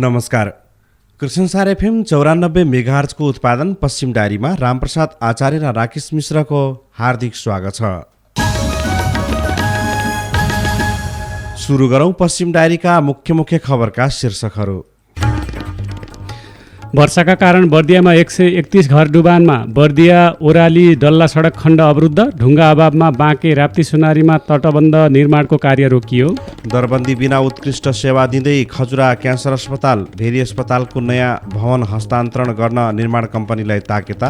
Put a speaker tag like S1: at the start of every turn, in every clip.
S1: नमस्कार। कृष्णसार एफएम 94 मेगाहर्जको उत्पादन पश्चिम डायरीमा रामप्रसाद आचार्य र राकेश मिश्रको हार्दिक स्वागत छ। सुरु गरौं पश्चिम डायरीका मुख्य खबरका शीर्षकहरू।
S2: वर्षाका कारण बर्दियामा 131 घर डुबानमा, बर्दिया ओराली डल्ला सडक खण्ड अवरुद्ध, ढुङ्गा अभावमा बाँके राप्ती सुनारीमा तटबन्ध निर्माणको कार्य रोकियो।
S1: दरबन्दी बिना उत्कृष्ट सेवा दिँदै खजुरा क्यान्सर अस्पताल, भेरी अस्पतालको नयाँ भवन हस्तान्तरण गर्न निर्माण कम्पनीलाई ताकेता।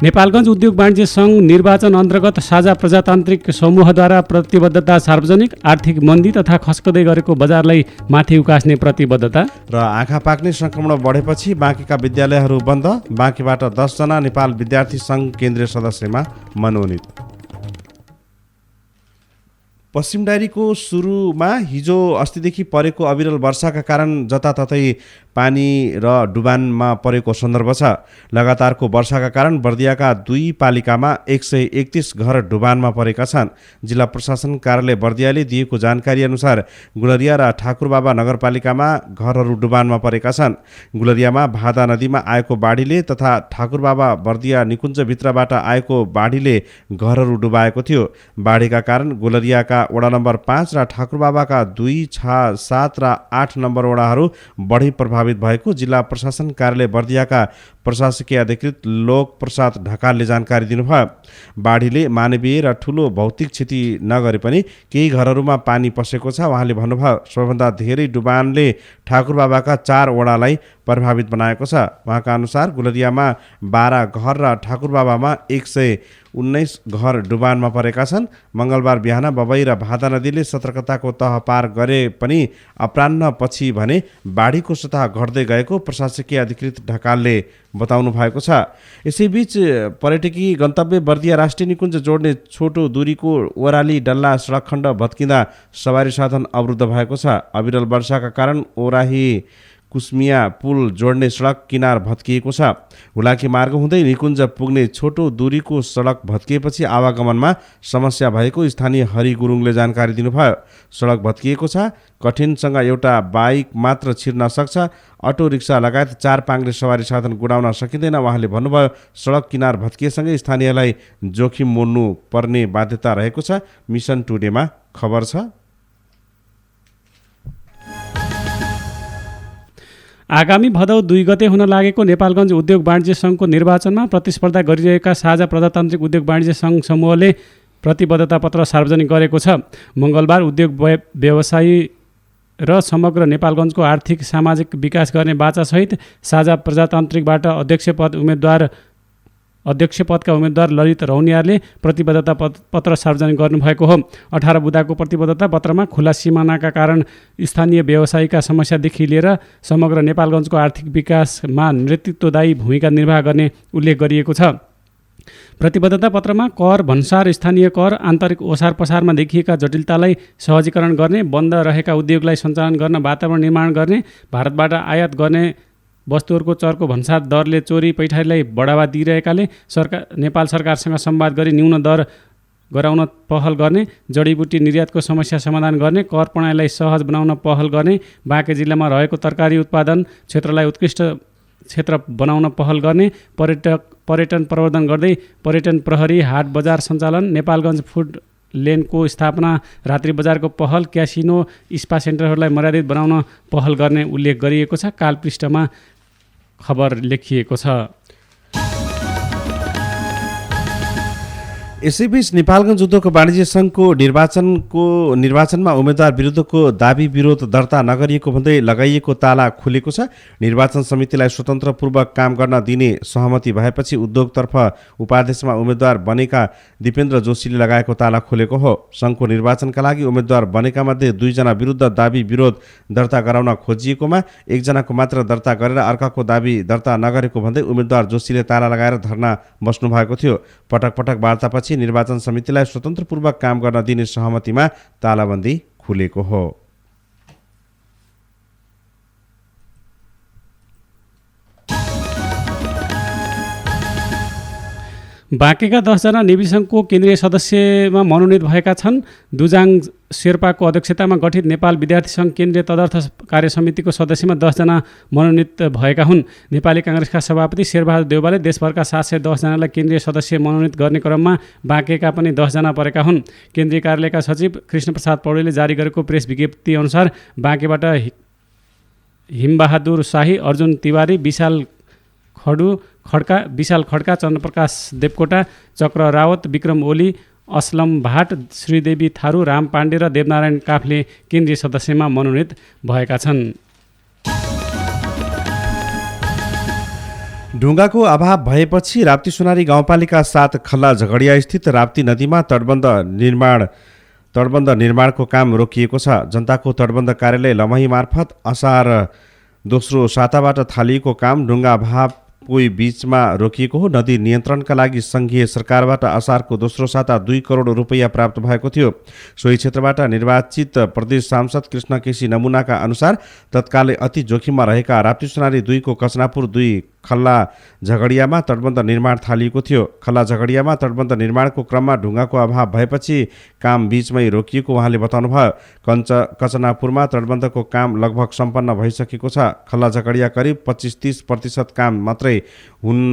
S2: नेपालगञ्ज उद्योग वाणिज्य सङ्घ निर्वाचन अन्तर्गत साझा प्रजातान्त्रिक समूहद्वारा प्रतिबद्धता सार्वजनिक, आर्थिक मन्दी तथा खस्कदै गरेको बजारलाई माथि उकास्ने प्रतिबद्धता।
S1: र आँखा पाक्ने सङ्क्रमण बढेपछि बाँकेका विद्यालयहरू बन्द, बाँकेबाट 10 जना नेपाल विद्यार्थी सङ्घ केन्द्रीय सदस्यमा मनोनित। पश्चिम डायरीको सुरुमा हिजो अस्तिदेखि परेको अविरल वर्षाका कारण जताततै पानी र डुबानमा परेको सन्दर्भ छ। लगातारको वर्षाका कारण बर्दियाका 2 पालिकामा 131 घर डुबानमा परेका छन्। जिल्ला प्रशासन कार्यालय बर्दियाले दिएको जानकारी अनुसार गुलरिया र ठाकुरबाबा नगरपालिकामा घरहरू डुबानमा परेका छन्। गुलरियामा भादा नदीमा आएको बाढीले तथा ठाकुरबाबा बर्दिया निकुञ्जभित्रबाट आएको बाढीले घरहरू डुबाएको थियो। बाढीका कारण गुलरियाका वडा नम्बर 5 र ठाकुरबाबाका 2, 6, 7 र 8 नम्बर वडाहरू बढी प्रभावित भएको जिल्ला प्रशासन कार्यालय बर्दियाका प्रशासकीय अधिकृत लोक प्रसाद ढकालले जानकारी दिनुभयो। बाढीले मानवीय र ठूलो भौतिक क्षति नगरे पनि केही घरहरूमा पानी पसेको छ। उहाँले भन्नुभयो, सबैभन्दा धेरै डुबानले ठाकुरबाबाका 4 वडालाई प्रभावित बनाएको छ। उहाँका अनुसार गुलरियामा 12 घर र ठाकुरबाबामा 119 घर डुबानमा परेका छन्। मङ्गलबार बिहान बबई र भादा नदीले सतर्कताको तह पार गरे पनि अपराह्न पछि भने बाढीको सतह घट्दै गएको प्रशासकीय अधिकृत ढकालले बताउनु भएको छ। यसैबीच पर्यटकीय गन्तव्य बर्दिया राष्ट्रिय निकुञ्ज जोड्ने छोटो दूरीको ओराली डल्ला सडक खण्ड भत्किँदा सवारी साधन अवरुद्ध भएको छ। अविरल वर्षाका कारण ओराही कुस्मिया पुल जोड्ने सडक किनार भत्किएको छ। हुलाकी मार्ग हुँदै निकुञ्ज पुग्ने छोटो दूरीको सडक भत्किएपछि आवागमनमा समस्या भएको स्थानीय हरि गुरुङले जानकारी दिनुभयो। सडक भत्किएको छ, कठिनसँग एउटा बाइक मात्र छिर्न सक्छ, अटो रिक्सा लगायत 4 पाङ्ग्रे सवारी साधन गुडाउन सकिँदैन। उहाँले भन्नुभयो, सडक किनार भत्किएसँगै स्थानीयलाई जोखिम मोड्नु पर्ने बाध्यता रहेको छ। मिसन टुडेमा खबर छ।
S2: आगामी भदौ 2 गते हुन लागेको नेपालगञ्ज उद्योग वाणिज्य सङ्घको निर्वाचनमा प्रतिस्पर्धा गरिरहेका साझा प्रजातान्त्रिक उद्योग वाणिज्य सङ्घ समूहले प्रतिबद्धता पत्र सार्वजनिक गरेको छ। मङ्गलबार उद्योग व्यवसायी र समग्र नेपालगञ्जको आर्थिक सामाजिक विकास गर्ने बाचासहित साझा प्रजातान्त्रिकबाट अध्यक्षपदका उम्मेद्वार ललित रौनियारले प्रतिबद्धता पत्र सार्वजनिक गर्नुभएको हो। 18 बुँदाको प्रतिबद्धता पत्रमा खुला सिमानाका कारण स्थानीय व्यवसायीका समस्यादेखि लिएर समग्र नेपालगञ्जको आर्थिक विकासमा नेतृत्वदायी भूमिका निर्वाह गर्ने उल्लेख गरिएको छ। प्रतिबद्धता पत्रमा कर, भन्सार, स्थानीय कर, आन्तरिक ओसार पसारमा देखिएका जटिलतालाई सहजीकरण गर्ने, बन्द रहेका उद्योगलाई सञ्चालन गर्न वातावरण निर्माण गर्ने, भारतबाट आयात गर्ने वस्तुहरूको चर्को भन्सार दरले चोरी पैठारीलाई बढावा दिइरहेकाले नेपाल सरकारसँग संवाद गरी न्यून दर गराउन पहल गर्ने, जडीबुटी निर्यातको समस्या समाधान गर्ने, कर प्रणालीलाई सहज बनाउन पहल गर्ने, बाँके जिल्लामा रहेको तरकारी उत्पादन क्षेत्रलाई उत्कृष्ट क्षेत्र बनाउन पहल गर्ने, पर्यटन प्रवर्धन गर्दै पर्यटन प्रहरी, हाट बजार सञ्चालन, नेपालगञ्ज फुड लेनको स्थापना, रात्रि बजारको पहल, क्यासिनो, स्पा सेन्टरहरूलाई मर्यादित बनाउन पहल गर्ने उल्लेख गरिएको छ। काल पृष्ठमा खबर लेखिएको छ।
S1: यसैबीच नेपालगञ्ज उद्योग वाणिज्य सङ्घको निर्वाचनमा उम्मेद्वार विरुद्धको दाबी विरोध दर्ता नगरिएको भन्दै लगाइएको ताला खुलेको छ। निर्वाचन समितिलाई स्वतन्त्रपूर्वक काम गर्न दिने सहमति भएपछि उद्योगतर्फ उपाध्यक्षमा उम्मेद्वार बनेका दिपेन्द्र जोशीले लगाएको ताला खुलेको हो। सङ्घको निर्वाचनका लागि उम्मेद्वार बनेका मध्ये 2 जना विरुद्ध दाबी विरोध दर्ता गराउन खोजिएकोमा 1 जनाको मात्र दर्ता गरेर अर्काको दाबी दर्ता नगरेको भन्दै उम्मेद्वार जोशीले ताला लगाएर धरना बस्नु भएको थियो। पटक पटक वार्तापछि निर्वाचन समितिलाई स्वतन्त्रपूर्वक काम गर्न दिने सहमतिमा तालाबन्दी खुलेको हो।
S2: बाँकेका 10जना नेभी सङ्घको केन्द्रीय सदस्यमा मनोनित भएका छन्। दुजाङ शेर्पाको अध्यक्षतामा गठित नेपाल विद्यार्थी सङ्घ केन्द्रीय तदर्थ कार्य समितिको सदस्यमा 10जना मनोनित भएका हुन्। नेपाली काङ्ग्रेसका सभापति शेरबहादुर देउवाले देशभरका 710 जनालाई केन्द्रीय सदस्य मनोनित गर्ने क्रममा बाँकेका पनि 10 जना परेका हुन्। केन्द्रीय कार्यालयका सचिव कृष्णप्रसाद पौडेलले जारी गरेको प्रेस विज्ञप्ति अनुसार बाँकेबाट हिमबहादुर शाही, अर्जुन तिवारी, विशाल खड्का, चन्द्रप्रकाश देवकोटा, चक्र रावत, विक्रम ओली, असलम भाट, श्रीदेवी थारू, राम पाण्डे र देवनारायण काफले केन्द्रीय सदस्यमा मनोनित भएका छन्।
S1: ढुङ्गाको अभाव भएपछि राप्ती सोनारी गाउँपालिका 7 खल्ला झगडिया स्थित राप्ती नदीमा तटबन्ध निर्माणको काम रोकिएको छ। जनताको तटबन्ध कार्यालय लमही मार्फत असार दोस्रो साताबाट थालिएको काम ढुङ्गा अभाव कोही बीचमा रोकिएको हो। नदी नियन्त्रणका लागि सङ्घीय सरकारबाट असारको दोस्रो साता 2 करोड रुपैयाँ प्राप्त भएको थियो। सोही क्षेत्रबाट निर्वाचित प्रदेश सांसद कृष्ण केसी नमुनाका अनुसार तत्कालै अति जोखिममा रहेका राप्ती सोनारी 2 को कचनापुर 2 खल्ला झगडियामा तटबन्ध निर्माण थालिएको थियो। खल्ला झगडियामा तटबन्ध निर्माणको क्रममा ढुङ्गाको अभाव भएपछि काम बीचमै रोकिएको उहाँले बताउनुभयो। कचनापुरमा तटबन्धको काम लगभग सम्पन्न भइसकेको छ। खल्ला झगडिया करिब 25-30% काम मात्रै हुन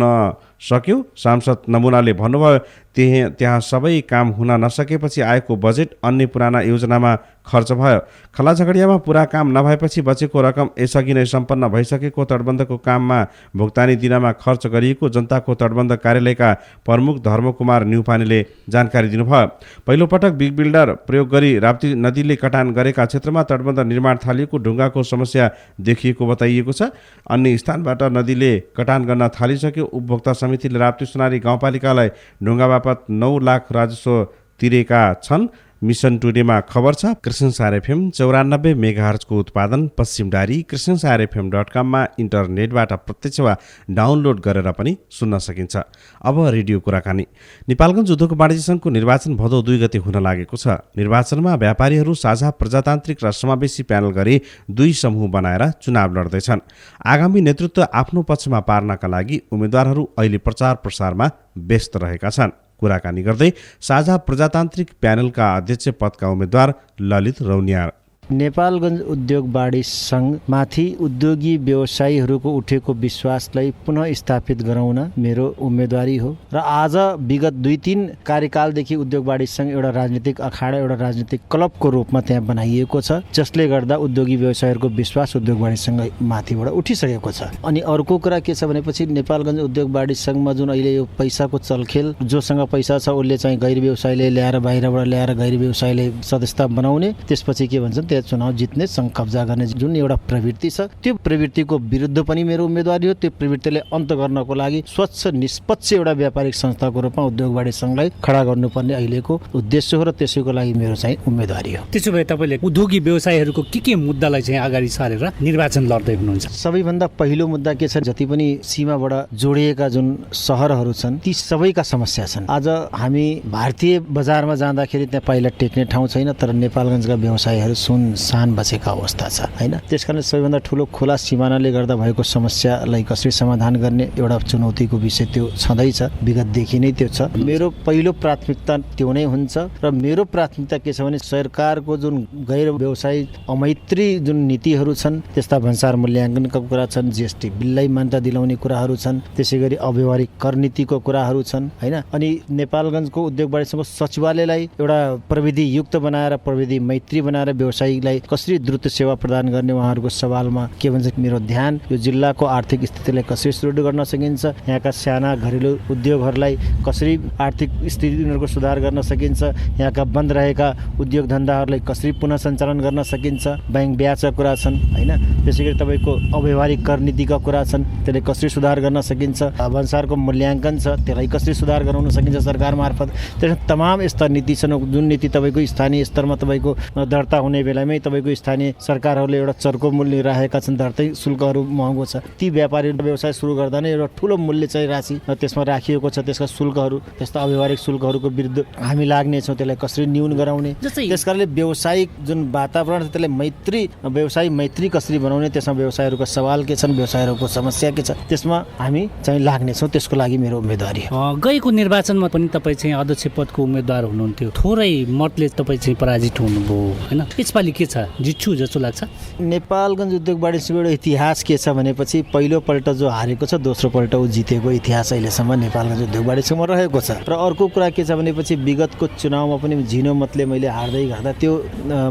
S1: सक्यो। सांसद नमुनाले भन्नुभयो, त्यहाँ सबै काम हुन नसकेपछि आएको बजेट अन्य पुराना योजनामा खर्च भयो। खल्ला झगडियामा पुरा काम नभएपछि बचेको रकम यसअघि नै सम्पन्न भइसकेको तटबन्धको काममा भुक्तानी दिनमा खर्च गरिएको जनताको तटबन्ध कार्यालयका प्रमुख धर्मकुमार न्युपानेले जानकारी दिनुभयो। पहिलोपटक बिग बिल्डर प्रयोग गरी राप्ती नदीले कटान गरेका क्षेत्रमा तटबन्ध निर्माण थालिएको ढुङ्गाको समस्या देखिएको बताइएको छ। अन्य स्थानबाट नदीले कटान गर्न थालिसक्यो। उपभोक्ता समितिले राप्ती सोनारी गाउँपालिकालाई ढुङ्गा बापत 9 लाख राजस्व तिरेका छन्। मिसन टुडेमा खबर छ। कृष्णसार एफएम 94 मेगाहर्जको उत्पादन पश्चिमडारी कृष्णसारएफएम.com मा इन्टरनेटबाट प्रत्यक्ष वा डाउनलोड गरेर पनि सुन्न सकिन्छ। अब रेडियो कुराकानी। नेपालगञ्ज उद्योग वाणिज्य सङ्घको निर्वाचन भदौ 2 गते हुन लागेको छ। निर्वाचनमा व्यापारीहरू साझा प्रजातान्त्रिक र समावेशी प्यानल गरी 2 समूह बनाएर चुनाव लड्दैछन्। आगामी नेतृत्व आफ्नो पक्षमा पार्नका लागि उम्मेद्वारहरू अहिले प्रचार प्रसारमा व्यस्त रहेका छन्। कुराकानी गर्दै साझा प्रजातान्त्रिक प्यानलका अध्यक्ष पदका उम्मेद्वार ललित रौनियार
S3: नेपालगञ्ज उद्योग वाणिज्य सङ्घमाथि उद्योगी व्यवसायीहरूको उठेको विश्वासलाई पुनः स्थापित गराउन मेरो उम्मेदवारी हो र आज विगत 2-3 कार्यकालदेखि उद्योग वाणिज्य सङ्घ एउटा राजनीतिक अखाडा, एउटा राजनीतिक क्लबको रूपमा त्यहाँ बनाइएको छ, जसले गर्दा उद्योगी व्यवसायीहरूको विश्वास उद्योग वाणिज्य सङ्घमाथिबाट उठिसकेको छ। अनि अर्को कुरा के छ भनेपछि नेपालगञ्ज उद्योग वाणिज्य सङ्घमा जुन अहिले यो पैसाको चलखेल, जोसँग पैसा छ उसले चाहिँ गैर व्यवसायले ल्याएर बाहिरबाट ल्याएर गैर व्यवसायले सदस्यता बनाउने, त्यसपछि के भन्छन् चुनाव जित्ने, सङ्घ कब्जा गर्ने जुन एउटा प्रवृत्ति छ, त्यो प्रवृत्तिको विरुद्ध पनि मेरो उम्मेदवारी हो। त्यो प्रवृत्तिले अन्त गर्नको लागि स्वच्छ निष्पक्ष एउटा व्यापारिक संस्थाको रूपमा उद्योग वाणिज्य सङ्घलाई खडा गर्नुपर्ने अहिलेको उद्देश्य हो र त्यसैको लागि मेरो चाहिँ उम्मेदवारी हो।
S4: त्यसो भए तपाईँले उद्योगी व्यवसायीहरूको के मुद्दालाई चाहिँ अगाडि सारेर निर्वाचन लड्दै हुनुहुन्छ?
S3: सबैभन्दा पहिलो मुद्दा के छ, जति पनि सीमाबाट जोडिएका जुन सहरहरू छन् ती सबैका समस्या छन्। आज हामी भारतीय बजारमा जाँदाखेरि त्यहाँ पहिला टेक्ने ठाउँ छैन, तर नेपालगञ्जका व्यवसायीहरू सान बचेका अवस्था छ हैन। त्यसकारण सबैभन्दा ठुलो खुला सिमानाले गर्दा भएको समस्यालाई कसरी समाधान गर्ने एउटा चुनौतीको विषय त्यो छँदैछ, विगतदेखि नै त्यो छ। मेरो पहिलो प्राथमिकता त्यो नै हुन्छ र मेरो प्राथमिकता के छ भने सरकारको जुन गैर व्यवसायी अमैत्री जुन नीतिहरू छन्, त्यस्ता भन्सार मूल्याङ्कनका कुरा छन्, जीएसटी बिललाई मान्यता दिलाउने कुराहरू छन्, त्यसैगरी अव्यवहारिक कर नीतिको कुराहरू छन् हैन। अनि नेपालगञ्जको उद्योग वाणिज्यको सचिवालयलाई एउटा प्रविधि युक्त बनाएर, प्रविधि मैत्री बनाएर व्यवसायीलाई कसरी द्रुत सेवा प्रदान गर्ने उहाँहरूको सवालमा के भन्छ मेरो ध्यान। यो जिल्लाको आर्थिक स्थितिलाई कसरी सुदृढ गर्न सकिन्छ, यहाँका साना घरेलु उद्योगहरूलाई कसरी आर्थिक स्थिति उनीहरूको सुधार गर्न सकिन्छ, यहाँका बन्द रहेका उद्योग धन्दाहरूलाई कसरी पुनः सञ्चालन गर्न सकिन्छ, ब्याङ्क ब्याजका कुरा छन् हैन। त्यसैगरी तपाईँको अव्यवहारिक कर नीतिका कुरा छन्, त्यसलाई कसरी सुधार गर्न सकिन्छ, भन्सारको मूल्याङ्कन छ त्यसलाई कसरी सुधार गराउन सकिन्छ सरकार मार्फत। त्यसमा तमाम यस्ता नीति छन् जुन नीति तपाईँको स्थानीय स्तरमा तपाईँको दर्ता हुने बेला बेलामै तपाईँको स्थानीय सरकारहरूले एउटा चर्को मूल्य राखेका छन्, धरतै शुल्कहरू महँगो छ। ती व्यापारीहरू व्यवसाय सुरु गर्दा नै एउटा ठुलो मूल्य चाहिँ राशि त्यसमा राखिएको छ। त्यसका शुल्कहरू, त्यस्ता अव्यवहारिक शुल्कहरूको विरुद्ध हामी लाग्नेछौँ। त्यसलाई कसरी न्यून गराउने, त्यसकारणले व्यावसायिक जुन वातावरण छ त्यसलाई व्यवसाय मैत्री कसरी बनाउने, त्यसमा व्यवसायहरूको सवाल के छन्, व्यवसायहरूको समस्या के छ, त्यसमा हामी चाहिँ लाग्नेछौँ। त्यसको लागि मेरो उम्मेदवारी हो।
S4: गएको निर्वाचनमा पनि तपाईँ चाहिँ अध्यक्ष पदको उम्मेदवार हुनुहुन्थ्यो, थोरै मतले तपाईँ चाहिँ पराजित हुनुभयो होइन? यसपालि के छ, जित्छु जस्तो लाग्छ?
S3: नेपालगञ्ज उद्योग वाणिज्यको एउटा इतिहास के छ भनेपछि पहिलोपल्ट जो हारेको छ दोस्रोपल्ट ऊ जितेको इतिहास अहिलेसम्म नेपालगञ्ज उद्योग वाणिज्यमा रहेको छ। र अर्को कुरा के छ भनेपछि विगतको चुनावमा पनि झिनो मतले मैले हार्दै गर्दा त्यो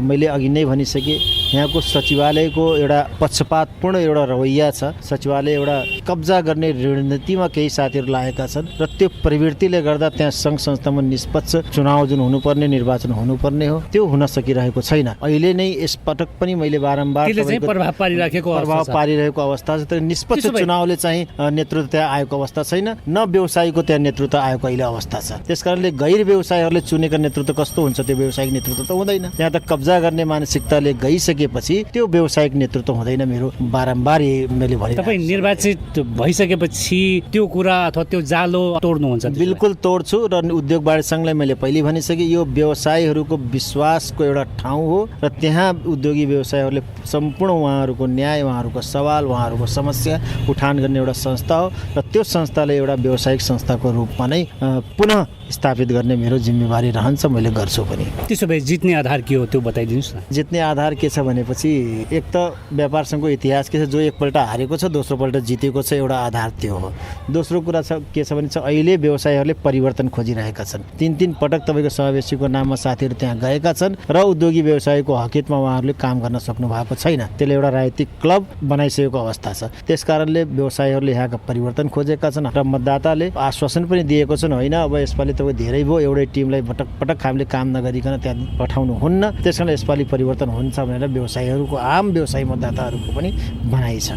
S3: मैले अघि नै भनिसकेँ, यहाँको सचिवालयको एउटा पक्षपातपूर्ण एउटा रवैया छ। सचिवालय एउटा कब्जा गर्ने रणनीतिमा केही साथीहरू लागेका छन् र त्यो प्रवृत्तिले गर्दा त्यहाँ सङ्घ संस्थामा निष्पक्ष चुनाव जुन हुनुपर्ने, निर्वाचन हुनुपर्ने हो, त्यो हुन सकिरहेको छैन। अहिले नै यसपटक पनि मैले बारम्बार
S4: प्रभाव
S3: पारिरहेको अवस्था छ। तर निष्पक्ष चुनावले चाहिँ नेतृत्व त्यहाँ आएको अवस्था छैन, न व्यवसायीको त्यहाँ नेतृत्व आएको अहिले अवस्था छ। त्यसकारणले गैर व्यवसायीहरूले चुनेको नेतृत्व कस्तो हुन्छ, त्यो व्यावसायिक नेतृत्व त हुँदैन। त्यहाँ त कब्जा गर्ने मानसिकताले गइसकेपछि त्यो व्यावसायिक नेतृत्व हुँदैन। मेरो बारम्बार मैले भने
S4: तपाईँ निर्वाचित भइसकेपछि त्यो कुरा अथवा त्यो जालो तोड्नुहुन्छ?
S3: बिल्कुल तोड्छु। र उद्योग वाणिज्य सङ्घलाई मैले पहिले भनिसकेँ, यो व्यवसायीहरूको विश्वासको एउटा ठाउँ हो र त्यहाँ उद्योगी व्यवसायीहरूले सम्पूर्ण उहाँहरूको न्याय, उहाँहरूको सवाल, उहाँहरूको समस्या उठान गर्ने एउटा संस्था हो र त्यो संस्थाले एउटा व्यावसायिक संस्थाको रूपमा नै पुनः स्थापित गर्ने मेरो जिम्मेवारी रहन्छ, मैले गर्छु पनि।
S4: त्यसो भए जित्ने आधार के हो त्यो बताइदिनुहोस् न।
S3: जित्ने आधार के छ भनेपछि एक त व्यापार सङ्घको इतिहास के छ, जो एकपल्ट हारेको छ दोस्रोपल्ट जितेको छ, एउटा आधार त्यो हो। दोस्रो कुरा के छ भने अहिले व्यवसायीहरूले परिवर्तन खोजिरहेका छन्। 3 पटक तपाईँको समावेशीको नाममा साथीहरू त्यहाँ गएका छन् र उद्योगी व्यवसायीको हकहितमा उहाँहरूले काम गर्न सक्नु भएको छैन। त्यसले एउटा राजनीतिक क्लब बनाइसकेको अवस्था छ। त्यसकारणले व्यवसायीहरूले यहाँका परिवर्तन खोजेका छन् र मतदाताले आश्वासन पनि दिएको छन्, होइन अब यसपालि तपाईँ धेरै भयो, एउटै टिमलाई पटक हामीले काम नगरिकन त्यहाँ पठाउनु हुन्न, त्यसकारण यसपालि परिवर्तन हुन्छ भनेर व्यवसायीहरूको, आम व्यवसायी मतदाताहरूको पनि भनाइ छ।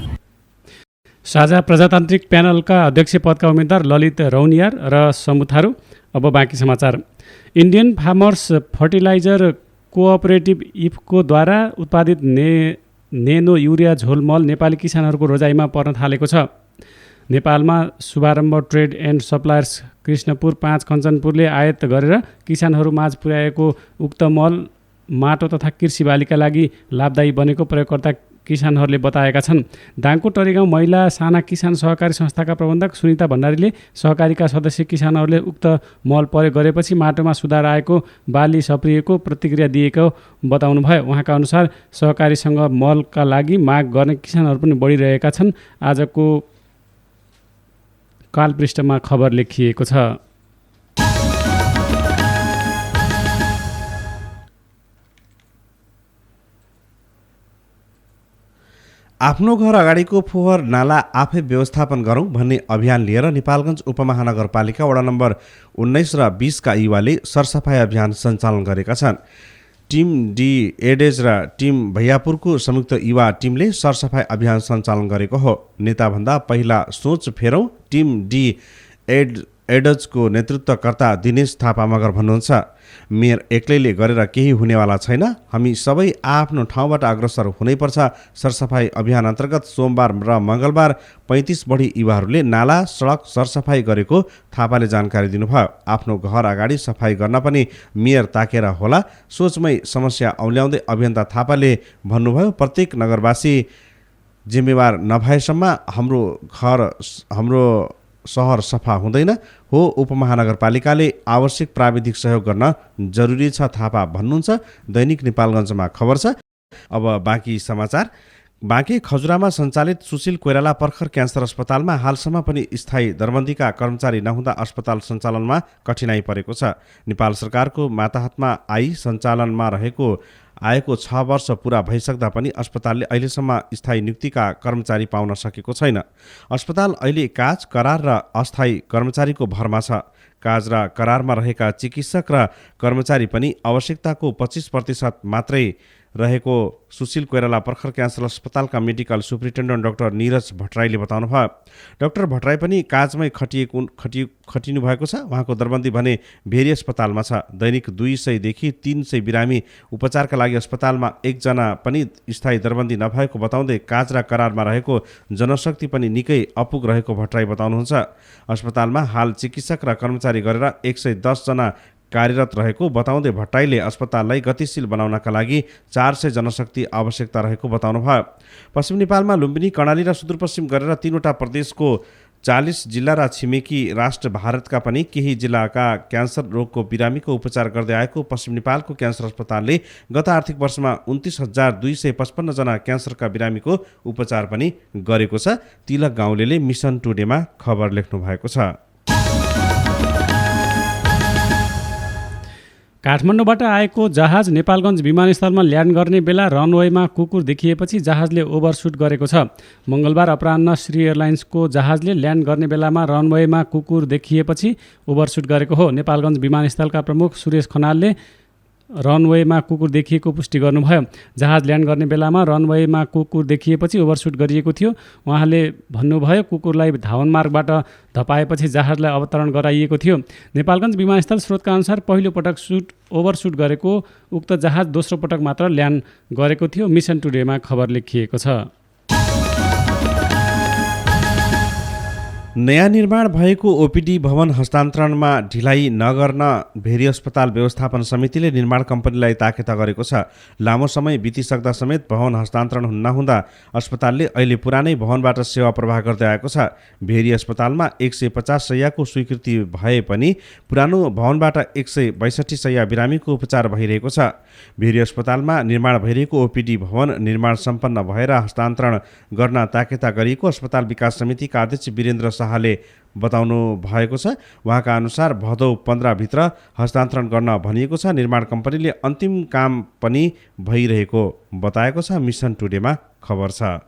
S2: साझा प्रजातान्त्रिक प्यानलका अध्यक्ष पदका उम्मेद्वार ललित रौनियार र समुथारू। अब बाँकी समाचार। इन्डियन फार्मर्स फर्टिलाइजर कोअपरेटिभ इफकोद्वारा उत्पादित नेनो युरिया झोल मल नेपाली किसानहरूको रोजाइमा पर्न थालेको छ। नेपालमा शुभारम्भ ट्रेड एन्ड सप्लायर्स कृष्णपुर 5 कञ्चनपुरले आयात गरेर किसानहरू माझ पुर्याएको उक्त मल माटो तथा कृषि बालीका लागि लाभदायी बनेको प्रयोगकर्ता किसानहरूले बताएका छन्। दाङको टरीगाउँ महिला साना किसान सहकारी संस्थाका प्रबन्धक सुनिता भण्डारीले सहकारीका सदस्य किसानहरूले उक्त मल प्रयोग गरेपछि माटोमा सुधार आएको, बाली सप्रिएको प्रतिक्रिया दिएको बताउनुभयो। उहाँका अनुसार सहकारीसँग मलका लागि माग गर्ने किसानहरू पनि बढिरहेका छन्। आजको कालपृष्ठमा खबर लेखिएको छ।
S1: आफ्नो घर अगाडिको फोहोर नाला आफै व्यवस्थापन गरौँ भन्ने अभियान लिएर नेपालगञ्ज उपमहानगरपालिका वडा नम्बर 19 र 20 का युवाले सरसफाई अभियान सञ्चालन गरेका छन्। टिम डी एडेज र टिम भैयापुरको संयुक्त युवा टिमले सरसफाई अभियान सञ्चालन गरेको हो। नेताभन्दा पहिला सोच फेरौँ टिम डी एडजको नेतृत्वकर्ता दिनेश थापा मगर भन्नुहुन्छ, मेयर एक्लैले गरेर केही हुनेवाला छैन, हामी सबै आफ्नो ठाउँबाट अग्रसर हुनैपर्छ। सरसफाई अभियान अन्तर्गत सोमबार र मङ्गलबार 35 बढी युवाहरूले नाला सडक सरसफाई गरेको थापाले जानकारी दिनुभयो। आफ्नो घर अगाडि सफाई गर्न पनि मेयर ताकेर होला सोचमै समस्या औल्याउँदै अभियन्ता थापाले भन्नुभयो, प्रत्येक नगरवासी जिम्मेवार नभएसम्म हाम्रो घर, हाम्रो सहर सफा हुँदैन हो। उपमहानगरपालिकाले आवश्यक प्राविधिक सहयोग गर्न जरुरी छ, थापा भन्नुहुन्छ। दैनिक नेपालगञ्जमा खबर छ। अब बाँकी समाचार। बाँके खजुरामा सञ्चालित सुशील कोइराला पर्खर क्यान्सर अस्पतालमा हालसम्म पनि स्थायी दरबन्दीका कर्मचारी नहुँदा अस्पताल सञ्चालनमा कठिनाई परेको छ। नेपाल सरकारको माताहतमा आई सञ्चालनमा आएको 6 वर्ष पुरा भइसक्दा पनि अस्पतालले अहिलेसम्म स्थायी नियुक्तिका कर्मचारी पाउन सकेको छैन। अस्पताल अहिले काज, करार र अस्थायी कर्मचारीको भरमा छ। काज र करारमा रहेका चिकित्सक र कर्मचारी पनि आवश्यकताको 25% मात्रै रहेको सुशील कोइराला पर्खर क्यान्सर अस्पतालका मेडिकल सुप्रिन्टेन्डेन्ट डाक्टर निरज भट्टराईले बताउनु भयो। डाक्टर भट्टराई पनि काजमै खटिनु भएको छ। उहाँको दरबन्दी भने भेरी अस्पतालमा छ। दैनिक 200 देखि 300 बिरामी उपचारका लागि अस्पतालमा एकजना पनि स्थायी दरबन्दी नभएको बताउँदै काज र करारमा रहेको जनशक्ति पनि निकै अपुग रहेको भट्टराई बताउनुहुन्छ। अस्पतालमा हाल चिकित्सक र कर्मचारी गरेर 110 जना कार्यरत रहेको बताउँदै भट्टराईले अस्पताललाई गतिशील बनाउनका लागि 400 जनशक्ति आवश्यकता रहेको बताउनु भयो। पश्चिम नेपालमा लुम्बिनी, कर्णाली र सुदूरपश्चिम गरेर 3वटा प्रदेशको 40 जिल्ला र छिमेकी राष्ट्र भारतका पनि केही जिल्लाका क्यान्सर रोगको बिरामीको उपचार गर्दै आएको पश्चिम नेपालको क्यान्सर अस्पतालले गत आर्थिक वर्षमा 29,255 जना क्यान्सरका बिरामीको उपचार पनि गरेको छ। तिलक गाउँलेले मिसन टुडेमा खबर लेख्नु भएको छ।
S2: काठमाडौँबाट आएको जहाज नेपालगञ्ज विमानस्थलमा ल्यान्ड गर्ने बेला रनवेमा कुकुर देखिएपछि जहाजले ओभरसुट गरेको छ। मङ्गलबार अपराह्न श्री एयरलाइन्सको जहाजले ल्यान्ड गर्ने बेलामा रनवेमा कुकुर देखिएपछि ओभरसुट गरेको हो। नेपालगञ्ज विमानस्थलका प्रमुख सुरेश खनालले रनवेमा कुकुर देखिएको पुष्टि गर्नुभयो। जहाज ल्यान्ड गर्ने बेलामा रनवेमा कुकुर देखिएपछि ओभरसुट गरिएको थियो। उहाँले भन्नुभयो, कुकुरलाई धावन मार्गबाट धपाएपछि जहाजलाई अवतरण गराइएको थियो। नेपालगञ्ज विमानस्थल स्रोतका अनुसार पहिलो पटक ओभरसुट गरेको उक्त जहाज दोस्रो पटक मात्र ल्यान्ड गरेको थियो। मिसन टुडेमा खबर लेखिएको छ।
S1: नयाँ निर्माण भएको ओपिडी भवन हस्तान्तरणमा ढिलाइ नगर्न भेरी अस्पताल व्यवस्थापन समितिले निर्माण कम्पनीलाई ताकेता गरेको छ। लामो समय बितिसक्दा समेत भवन हस्तान्तरण नहुँदा अस्पतालले अहिले पुरानै भवनबाट सेवा प्रवाह गर्दै आएको छ। भेरी अस्पतालमा 150 शय्याको स्वीकृति भए पनि पुरानो भवनबाट 162 शय्या बिरामीको उपचार भइरहेको छ। भेरी अस्पतालमा निर्माण भइरहेको ओपिडी भवन निर्माण सम्पन्न भएर हस्तान्तरण गर्न ताकेता गरिएको अस्पताल विकास समितिका अध्यक्ष वीरेन्द्र शाहले बताउनु भएको छ। उहाँका अनुसार भदौ 15 भित्र हस्तान्तरण गर्न भनिएको छ। निर्माण कम्पनीले अन्तिम काम पनि भइरहेको बताएको छ। मिसन टुडेमा खबर छ।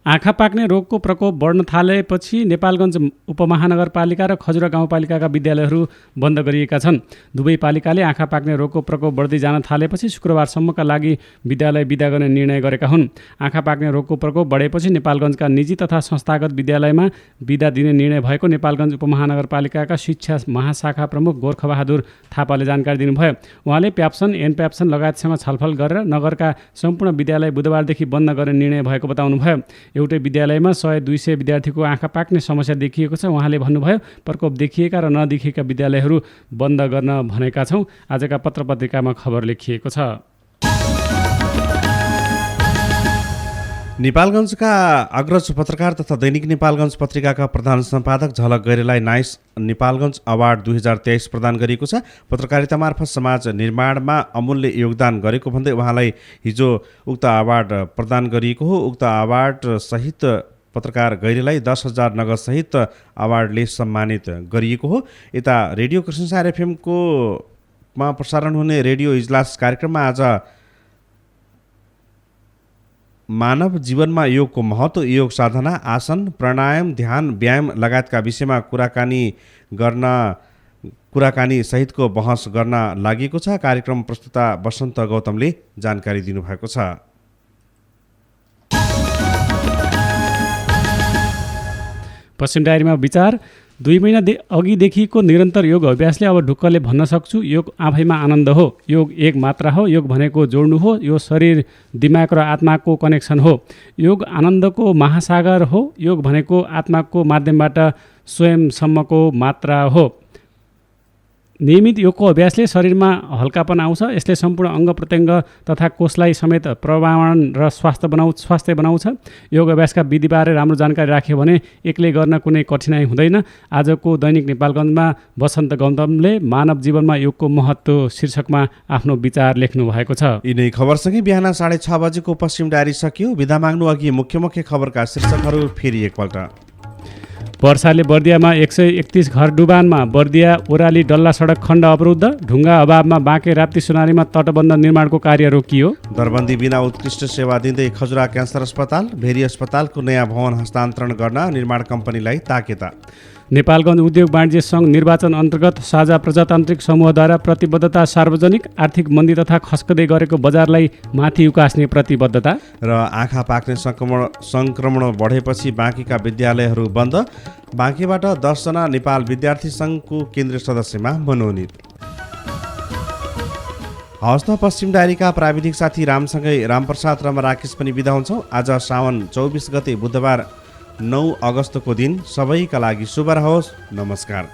S2: आँखा पाक्ने रोगको प्रकोप बढ्न थालेपछि नेपालगञ्ज उपमहानगरपालिका र खजुरा गाउँपालिकाका विद्यालयहरू बन्द गरिएका छन्। दुवै पालिकाले आँखा पाक्ने रोगको प्रकोप बढ्दै जान थालेपछि शुक्रबारसम्मका लागि विद्यालय बिदा गर्ने निर्णय गरेका हुन्। आँखा पाक्ने रोगको प्रकोप बढेपछि नेपालगञ्जका निजी तथा संस्थागत विद्यालयमा बिदा दिने निर्णय भएको नेपालगञ्ज उपमहानगरपालिकाका शिक्षा महाशाखा प्रमुख गोर्खबहादुर थापाले जानकारी दिनुभयो। उहाँले प्याप्सन एनप्याप्सन लगायतसँग छलफल गरेर नगरका सम्पूर्ण विद्यालय बुधबारदेखि बन्द गर्ने निर्णय भएको बताउनुभयो। एउटै विद्यालयमा 100-200 विद्यार्थीको आँखा पाक्ने समस्या देखिएको छ। उहाँले भन्नुभयो, प्रकोप देखिएका र नदेखिएका विद्यालयहरू बन्द गर्न भनेका छौँ। आजका पत्रपत्रिकामा खबर लेखिएको छ।
S1: नेपालगञ्जका अग्रज पत्रकार तथा दैनिक नेपालगञ्ज पत्रिकाका प्रधान सम्पादक झलक गैरेलाई नाइस नेपालगञ्ज अवार्ड 2023 प्रदान गरिएको छ। पत्रकारिता मार्फत समाज निर्माणमा अमूल्य योगदान गरेको भन्दै उहाँलाई हिजो उक्त अवार्ड प्रदान गरिएको हो। उक्त अवार्ड सहित पत्रकार गैरेलाई 10,000 नगदसहित अवार्डले सम्मानित गरिएको हो। यता रेडियो कृष्णसार एफएमको प्रसारण हुने रेडियो इजलास कार्यक्रममा आज मानव जीवनमा योगको महत्त्व, योग साधना, आसन, प्राणायाम, ध्यान, व्यायाम लगायतका विषयमा कुराकानी सहितको बहस गर्न लागेको छ। कार्यक्रम प्रस्तुता वसन्त गौतमले जानकारी दिनुभएको छ।
S2: पश्चिम डायरीमा विचार। 2 महिना अघिदेखिको निरन्तर योग अभ्यासले अब ढुक्कले भन्न सक्छु, योग आफैमा आनन्द हो। योग एक मात्रा हो। योग भनेको जोड्नु हो। यो शरीर, दिमाग र आत्माको कनेक्सन हो। योग आनन्दको महासागर हो। योग भनेको आत्माको माध्यमबाट स्वयंसम्मको मात्रा हो। नियमित योगको अभ्यासले शरीरमा हल्कापन आउँछ। यसले सम्पूर्ण अङ्ग प्रत्यङ्ग तथा कोषलाई समेत प्रवाहन र स्वास्थ्य बनाउँछ। योग अभ्यासका विधिबारे राम्रो जानकारी राख्यो भने एक्लै गर्न कुनै कठिनाइ हुँदैन। आजको दैनिक नेपालगञ्जमा वसन्त गौतमले मानव जीवनमा योगको महत्त्व शीर्षकमा आफ्नो विचार लेख्नु भएको छ।
S1: यिनै खबरसँगै बिहान 6:30 बजेको पश्चिम डायरी सकियो। बिदा माग्नु अघि मुख्य खबरका शीर्षकहरू फेरि एकपल्ट।
S2: वर्षाले बर्दियामा 131 घर डुबानमा, बर्दिया ओराली डल्ला सडक खण्ड अवरुद्ध, ढुङ्गा अभावमा बाँके राप्ती सोनारीमा तटबन्ध निर्माणको कार्य रोकियो।
S1: दरबन्दी बिना उत्कृष्ट सेवा दिँदै खजुरा क्यान्सर अस्पताल, भेरी अस्पतालको नयाँ भवन हस्तान्तरण गर्न निर्माण कम्पनीलाई ताकेता।
S2: नेपालगञ्ज उद्योग वाणिज्य सङ्घ निर्वाचन अन्तर्गत साझा प्रजातान्त्रिक समूहद्वारा प्रतिबद्धता सार्वजनिक आर्थिक मन्दी तथा खस्कदै गरेको बजारलाई माथि उकास्ने प्रतिबद्धता
S1: र आँखा पाक्ने सङ्क्रमण बढेपछि बाँकीका विद्यालयहरू बन्द, बाँकीबाट 10 जना नेपाल विद्यार्थी सङ्घको केन्द्रीय सदस्यमा मनोनित। हवस् त, पश्चिम डायरीका प्राविधिक साथी रामसँगै रामप्रसाद र म राकेश पनि बिदा हुन्छौँ। आज साउन 24 गते बुधबार 9 अगस्तको दिन सबैका लागि शुभ रहोस्। नमस्कार।